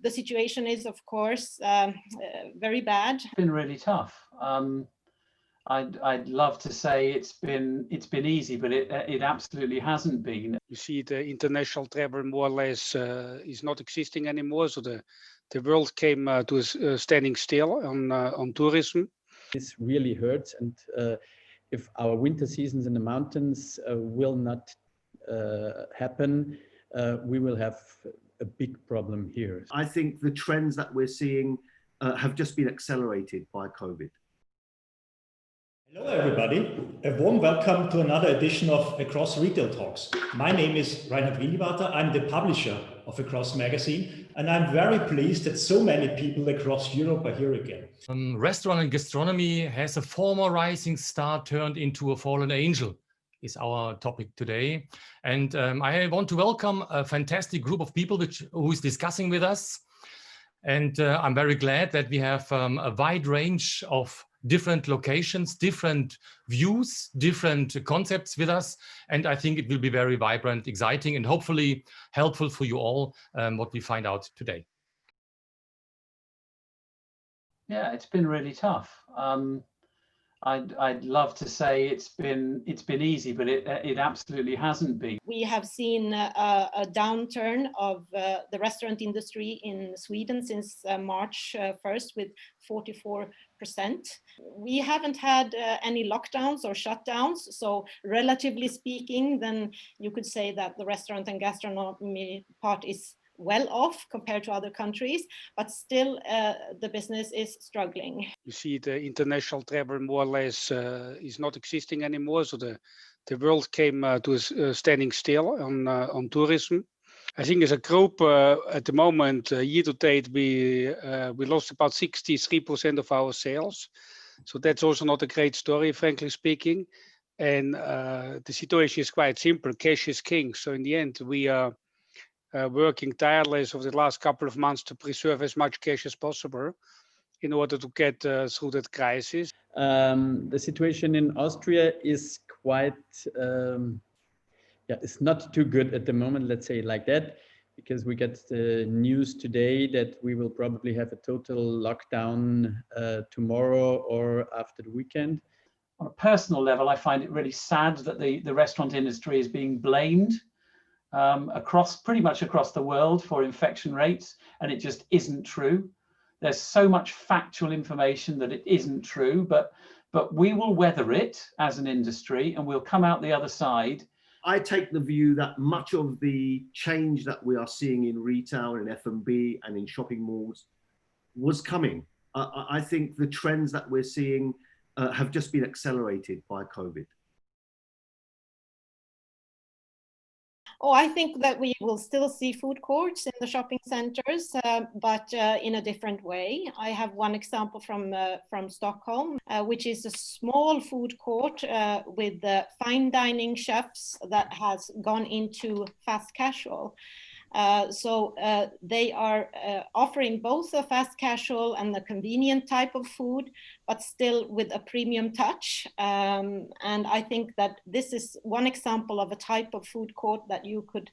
The situation is, of course, very bad. It's been really tough. I'd love to say it's been easy, but it absolutely hasn't been. You see, the international travel more or less is not existing anymore. So the world came to a standing still on tourism. This really hurts, and if our winter seasons in the mountains will not happen, we will have a big problem here. I think the trends that we're seeing have just been accelerated by COVID. Hello everybody, a warm welcome to another edition of Across Retail Talks. My name is Reinhard Windiwater, I'm the publisher of Across magazine, and I'm very pleased that so many people across Europe are here again. Restaurant and gastronomy has a former rising star turned into a fallen angel, is our topic today. And I want to welcome a fantastic group of people who is discussing with us. And I'm very glad that we have a wide range of different locations, different views, different concepts with us. And I think it will be very vibrant, exciting, and hopefully helpful for you all, what we find out today. Yeah, it's been really tough. I'd love to say it's been easy, but it absolutely hasn't been. We have seen a downturn of the restaurant industry in Sweden since March 1st with 44%. We haven't had any lockdowns or shutdowns, so relatively speaking, then you could say that the restaurant and gastronomy part is well off compared to other countries, but still the business is struggling. You see, the international travel more or less is not existing anymore. So the world came to a standing still on tourism. I think as a group at the moment, year to date, we lost about 63% of our sales. So that's also not a great story, frankly speaking. And the situation is quite simple. Cash is king. So in the end, we are working tireless over the last couple of months to preserve as much cash as possible in order to get through that crisis. The situation in Austria is quite, it's not too good at the moment, let's say it like that, because we get the news today that we will probably have a total lockdown tomorrow or after the weekend. On a personal level, I find it really sad that the restaurant industry is being blamed pretty much across the world for infection rates, and it just isn't true. There's so much factual information that it isn't true, but we will weather it as an industry and we'll come out the other side. I take the view that much of the change that we are seeing in retail and F&B and in shopping malls was coming. I think the trends that we're seeing have just been accelerated by COVID. Oh, I think that we will still see food courts in the shopping centers, but in a different way. I have one example from Stockholm, which is a small food court with fine dining chefs that has gone into fast casual. So they are offering both a fast casual and the convenient type of food, but still with a premium touch. And I think that this is one example of a type of food court that you could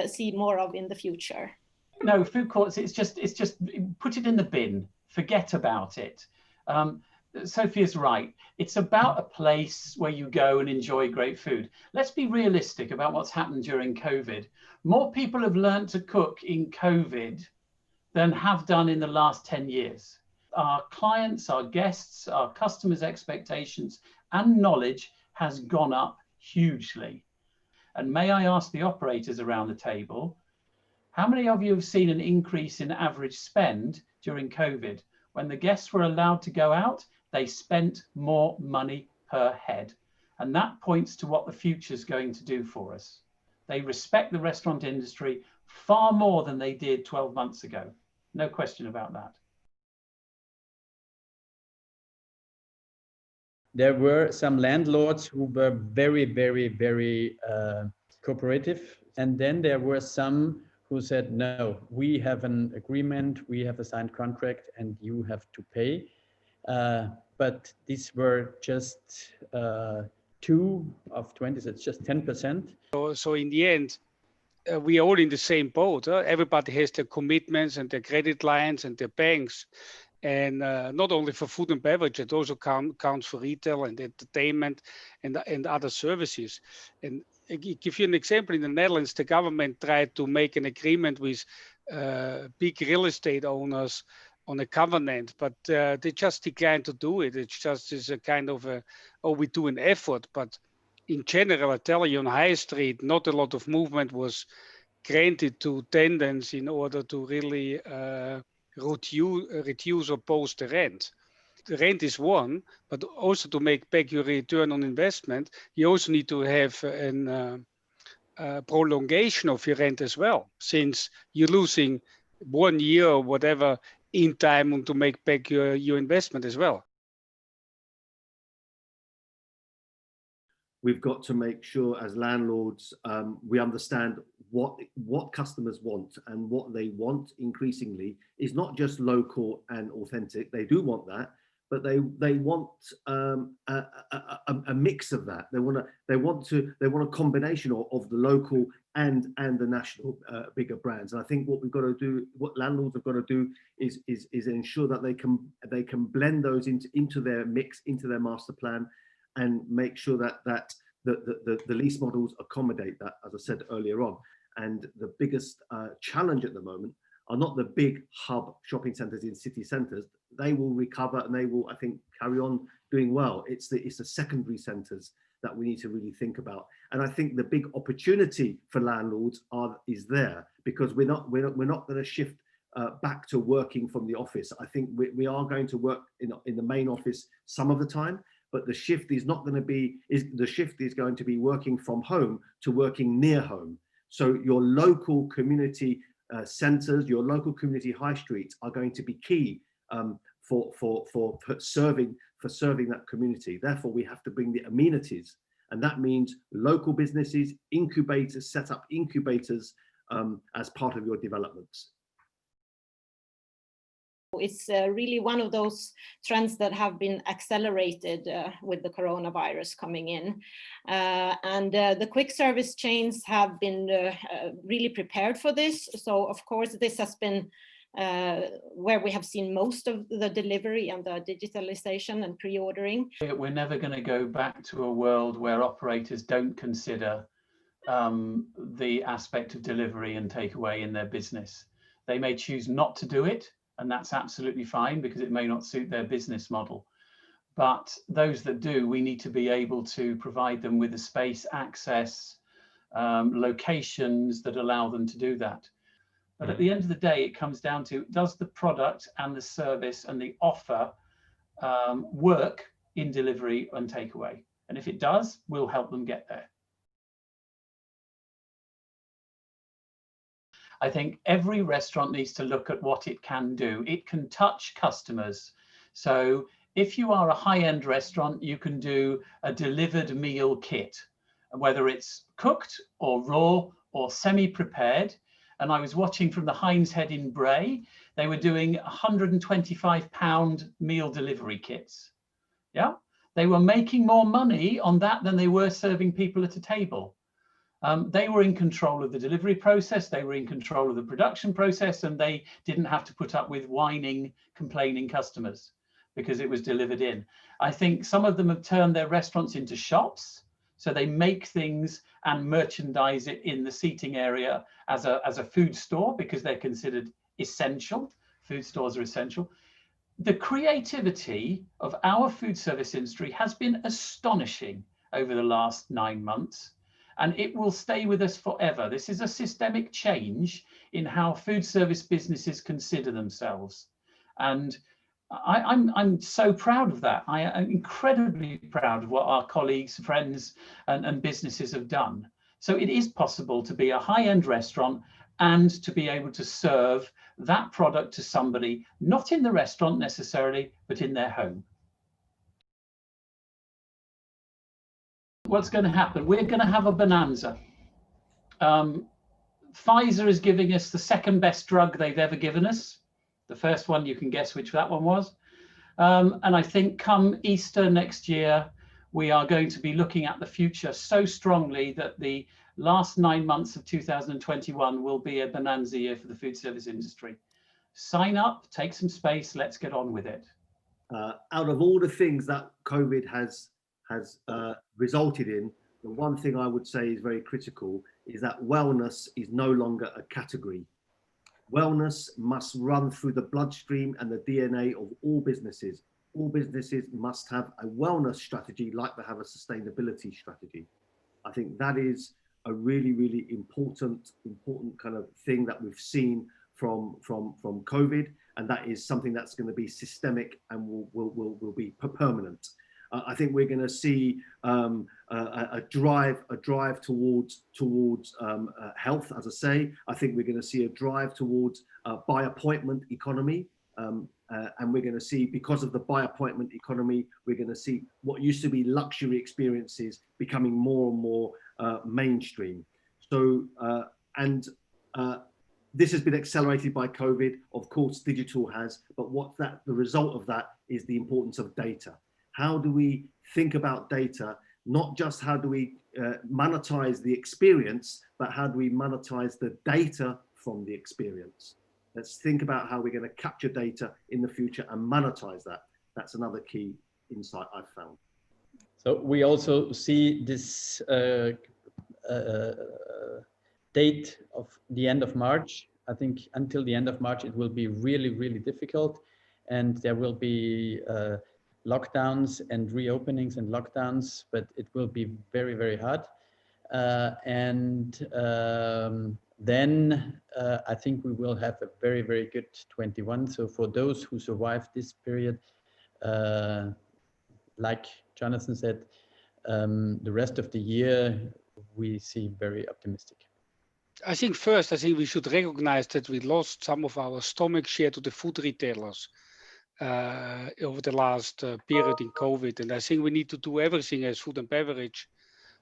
see more of in the future. No, food courts, it's just put it in the bin, forget about it. Sophia's right. It's about a place where you go and enjoy great food. Let's be realistic about what's happened during COVID. More people have learned to cook in COVID than have done in the last 10 years. Our clients, our guests, our customers' expectations and knowledge has gone up hugely. And may I ask the operators around the table, how many of you have seen an increase in average spend during COVID? When the guests were allowed to go out, they spent more money per head. And that points to what the future is going to do for us. They respect the restaurant industry far more than they did 12 months ago. No question about that. There were some landlords who were very, very, very cooperative. And then there were some who said, no, we have an agreement, we have a signed contract, and you have to pay. But these were just 2 of 20, so it's just 10%. So in the end, we are all in the same boat. Everybody has their commitments and their credit lines and their banks. And not only for food and beverage, it also counts for retail and entertainment and other services. And I give you an example. In the Netherlands, the government tried to make an agreement with big real estate owners on a covenant, but they just declined to do it. It's just is a kind of we do an effort. But in general, I tell you, on High Street, not a lot of movement was granted to tenants in order to really reduce or post the rent. The rent is one, but also to make back your return on investment, you also need to have an prolongation of your rent as well, since you're losing 1 year or whatever in time to make back your investment as well. We've got to make sure as landlords, we understand what customers want, and what they want increasingly is not just local and authentic. They do want that, but they want a mix of that. They want a combination of the local and the national bigger brands. And I think what we've got to do, what landlords have got to do, is ensure that they can blend those into their mix, into their master plan, and make sure that the lease models accommodate that, as I said earlier on. And the biggest challenge at the moment are not the big hub shopping centres in city centres. They will recover and they will, I think, carry on doing well. It's the secondary centres that we need to really think about. And I think the big opportunity for landlords is there, because we're not going to shift back to working from the office. I think we are going to work in the main office some of the time, but the shift is not going to be, the shift is going to be working from home to working near home. So your local community centres, your local community high streets are going to be key for serving that community. Therefore, we have to bring the amenities, and that means local businesses, incubators, set up incubators as part of your developments. It's really one of those trends that have been accelerated with the coronavirus coming in. And the quick service chains have been really prepared for this. So of course, this has been where we have seen most of the delivery and the digitalization and pre-ordering. We're never going to go back to a world where operators don't consider the aspect of delivery and takeaway in their business. They may choose not to do it, and that's absolutely fine because it may not suit their business model. But those that do, we need to be able to provide them with the space, access, locations that allow them to do that. But at the end of the day, it comes down to, does the product and the service and the offer work in delivery and takeaway? And if it does, we'll help them get there. I think every restaurant needs to look at what it can do. It can touch customers. So if you are a high-end restaurant, you can do a delivered meal kit, whether it's cooked or raw or semi-prepared. And I was watching from the Heinz Head in Bray, they were doing £125 meal delivery kits. Yeah, they were making more money on that than they were serving people at a table. They were in control of the delivery process, they were in control of the production process, and they didn't have to put up with whining, complaining customers because it was delivered in. I think some of them have turned their restaurants into shops. So they make things and merchandise it in the seating area as a food store because they're considered essential. Food stores are essential. The creativity of our food service industry has been astonishing over the last 9 months, and it will stay with us forever. This is a systemic change in how food service businesses consider themselves. And I'm so proud of that. I am incredibly proud of what our colleagues, friends, and businesses have done. So it is possible to be a high-end restaurant and to be able to serve that product to somebody, not in the restaurant necessarily, but in their home. What's going to happen? We're going to have a bonanza. Pfizer is giving us the second best drug they've ever given us. The first one, you can guess which that one was. And I think come Easter next year, we are going to be looking at the future so strongly that the last 9 months of 2021 will be a bonanza year for the food service industry. Sign up, take some space, let's get on with it. Out of all the things that COVID has resulted in, the one thing I would say is very critical is that wellness is no longer a category. Wellness must run through the bloodstream and the DNA of all businesses. All businesses must have a wellness strategy like they have a sustainability strategy. I think that is a really, really important kind of thing that we've seen from COVID, and that is something that's going to be systemic and will be permanent. I think we're going to see a drive towards health, as I say. I think we're going to see a drive towards by appointment economy, and we're going to see, because of the by appointment economy, we're going to see what used to be luxury experiences becoming more and more mainstream. So this has been accelerated by COVID. Of course, digital has, but the result of that is the importance of data. How do we think about data? Not just how do we monetize the experience, but how do we monetize the data from the experience? Let's think about how we're going to capture data in the future and monetize that. That's another key insight I've found. So we also see this date of the end of March. I think until the end of March, it will be really, really difficult. And there will be lockdowns and reopenings and lockdowns, but it will be very, very hard. Then I think we will have a very, very good 21. So for those who survived this period, like Jonathan said, the rest of the year, we see very optimistic. I think we should recognize that we lost some of our stomach share to the food retailers over the last period in COVID. And I think we need to do everything as food and beverage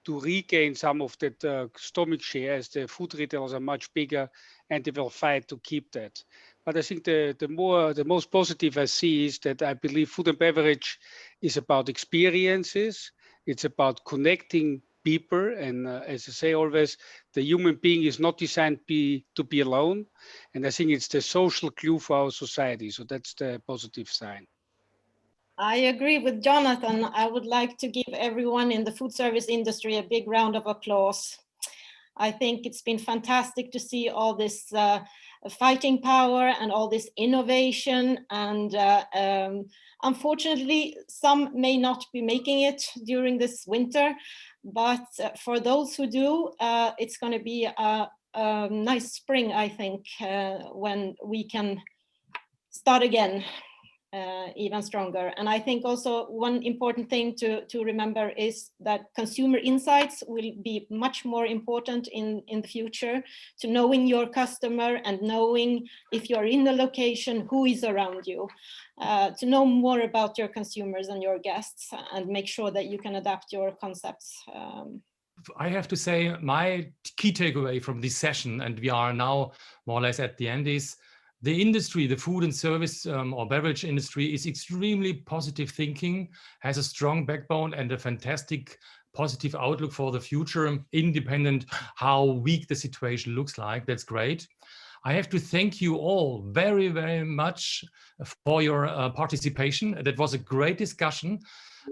to regain some of that stomach share, as the food retailers are much bigger and they will fight to keep that. But I think the most positive I see is that I believe food and beverage is about experiences. It's about connecting people. And as I say always, the human being is not designed to be alone. And I think it's the social glue for our society. So that's the positive sign. I agree with Jonathan. I would like to give everyone in the food service industry a big round of applause. I think it's been fantastic to see all this fighting power and all this innovation. And unfortunately, some may not be making it during this winter. But for those who do, it's going to be a nice spring, I think, when we can start again. Even stronger. And I think also one important thing to remember is that consumer insights will be much more important in the future, to knowing your customer and knowing if you're in the location, who is around you, to know more about your consumers and your guests and make sure that you can adapt your concepts. I have to say my key takeaway from this session, and we are now more or less at the end, is the industry, the food and service or beverage industry, is extremely positive thinking, has a strong backbone and a fantastic positive outlook for the future, independent how weak the situation looks like. That's great. I have to thank you all very, very much for your participation. That was a great discussion.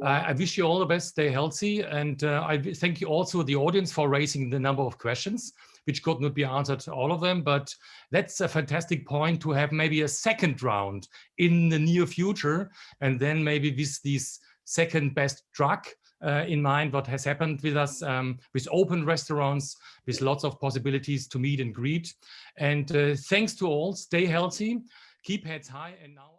I wish you all the best, stay healthy. And I thank you also the audience for raising the number of questions, which could not be answered, all of them, but that's a fantastic point to have maybe a second round in the near future. And then maybe with this second best drug in mind, what has happened with us, with open restaurants, with lots of possibilities to meet and greet. And thanks to all, stay healthy, keep heads high. And now